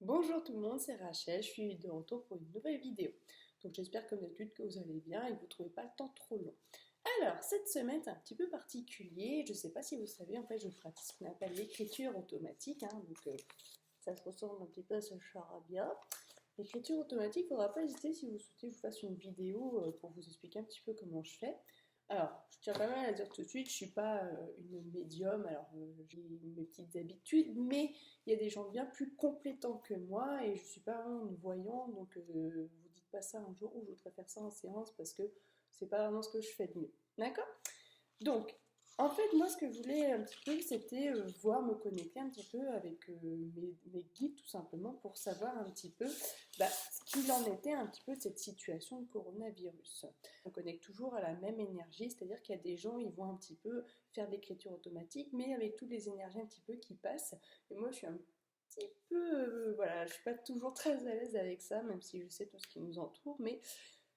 Bonjour tout le monde, c'est Rachel, je suis de retour pour une nouvelle vidéo. Donc j'espère comme d'habitude que vous allez bien et que vous ne trouvez pas le temps trop long. Alors, cette semaine est un petit peu particulier, je ne sais pas si vous savez, en fait je pratique ce qu'on appelle l'écriture automatique, ça se ressemble un petit peu à ce charabia. L'écriture automatique, il ne faudra pas hésiter si vous souhaitez que je vous fasse une vidéo pour vous expliquer un petit peu comment je fais. Alors, je tiens quand même à dire tout de suite, je ne suis pas une médium, j'ai mes petites habitudes, mais il y a des gens bien plus compétents que moi et je ne suis pas vraiment une voyante, donc vous dites pas ça un jour où je voudrais faire ça en séance parce que c'est pas vraiment ce que je fais de mieux. D'accord? Donc, en fait, moi, ce que je voulais un petit peu, c'était voir, me connecter un petit peu avec mes guides, tout simplement, pour savoir un petit peu ce qu'il en était un petit peu de cette situation de coronavirus. On connecte toujours à la même énergie, c'est-à-dire qu'il y a des gens, ils vont un petit peu faire de l'écriture automatique, mais avec toutes les énergies un petit peu qui passent. Et moi, je suis un petit peu, voilà, je suis pas toujours très à l'aise avec ça, même si je sais tout ce qui nous entoure, mais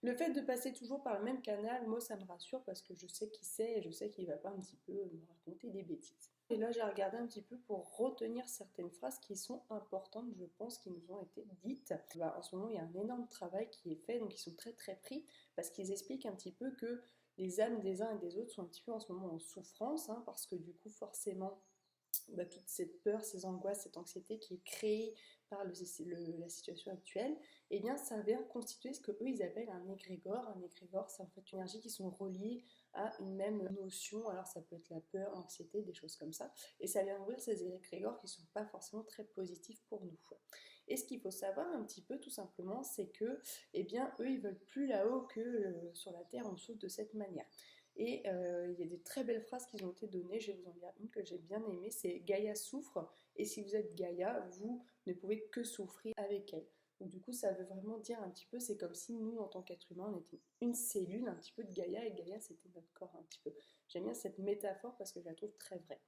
le fait de passer toujours par le même canal, moi, ça me rassure parce que je sais qui c'est et je sais qu'il ne va pas un petit peu me raconter des bêtises. Et là, j'ai regardé un petit peu pour retenir certaines phrases qui sont importantes, je pense, qui nous ont été dites. En ce moment, il y a un énorme travail qui est fait, donc ils sont très très pris parce qu'ils expliquent un petit peu que les âmes des uns et des autres sont un petit peu en ce moment en souffrance, parce que du coup, forcément, toute cette peur, ces angoisses, cette anxiété qui est créée par la situation actuelle, eh bien ça vient constituer ce qu'eux ils appellent un égrégore. Un égrégore, c'est en fait une énergie qui sont reliées à une même notion, alors ça peut être la peur, l'anxiété, des choses comme ça, et ça vient ouvrir ces égrégores qui ne sont pas forcément très positifs pour nous. Et ce qu'il faut savoir un petit peu tout simplement, c'est que, eh bien, eux ils veulent plus là-haut que sur la Terre on souffre de cette manière. Et il y a des très belles phrases qui ont été données, je vais vous en lire une que j'ai bien aimée, c'est Gaïa souffre, et si vous êtes Gaïa, vous ne pouvez que souffrir avec elle. Donc du coup, ça veut vraiment dire un petit peu, c'est comme si nous, en tant qu'être humain, on était une cellule un petit peu de Gaïa, et Gaïa, c'était notre corps un petit peu. J'aime bien cette métaphore parce que je la trouve très vraie.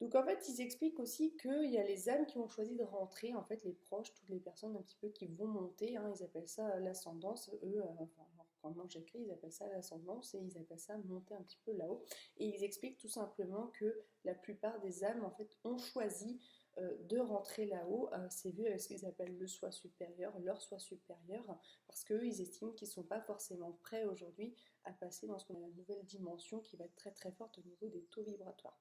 Donc en fait, ils expliquent aussi qu'il y a les âmes qui ont choisi de rentrer, en fait les proches, toutes les personnes un petit peu qui vont monter, ils appellent ça l'ascendance, eux, quand j'écris, ils appellent ça l'ascendance et ils appellent ça monter un petit peu là-haut. Et ils expliquent tout simplement que la plupart des âmes, en fait, ont choisi de rentrer là-haut, c'est vu avec ce qu'ils appellent le soi supérieur, leur soi supérieur, parce qu'eux, ils estiment qu'ils ne sont pas forcément prêts aujourd'hui à passer dans ce qu'on a la nouvelle dimension qui va être très très forte au niveau des taux vibratoires.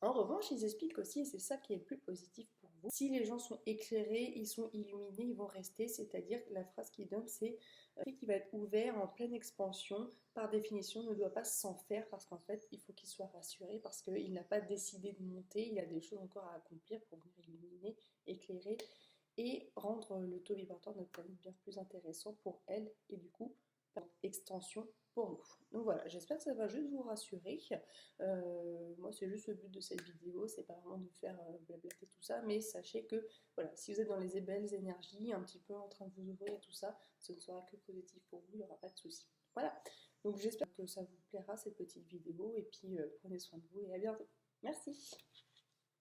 En revanche, ils expliquent aussi, et c'est ça qui est le plus positif pour vous, si les gens sont éclairés, ils sont illuminés, ils vont rester, c'est-à-dire que la phrase qu'ils donnent, c'est celui qui va être ouvert en pleine expansion, par définition, ne doit pas s'en faire parce qu'en fait, il faut qu'il soit rassuré parce qu'il n'a pas décidé de monter, il y a des choses encore à accomplir pour venir illuminer, éclairer et rendre le taux vibratoire de notre planète bien plus intéressant pour elle et du coup, par extension pour nous. Donc voilà, j'espère que ça va juste vous rassurer. Moi, c'est juste le but de cette vidéo, c'est pas vraiment de faire blablater tout ça, mais sachez que voilà, si vous êtes dans les belles énergies, un petit peu en train de vous ouvrir et tout ça, ce ne sera que positif pour vous, il n'y aura pas de souci. Voilà, donc j'espère que ça vous plaira cette petite vidéo et puis prenez soin de vous et à bientôt. Merci.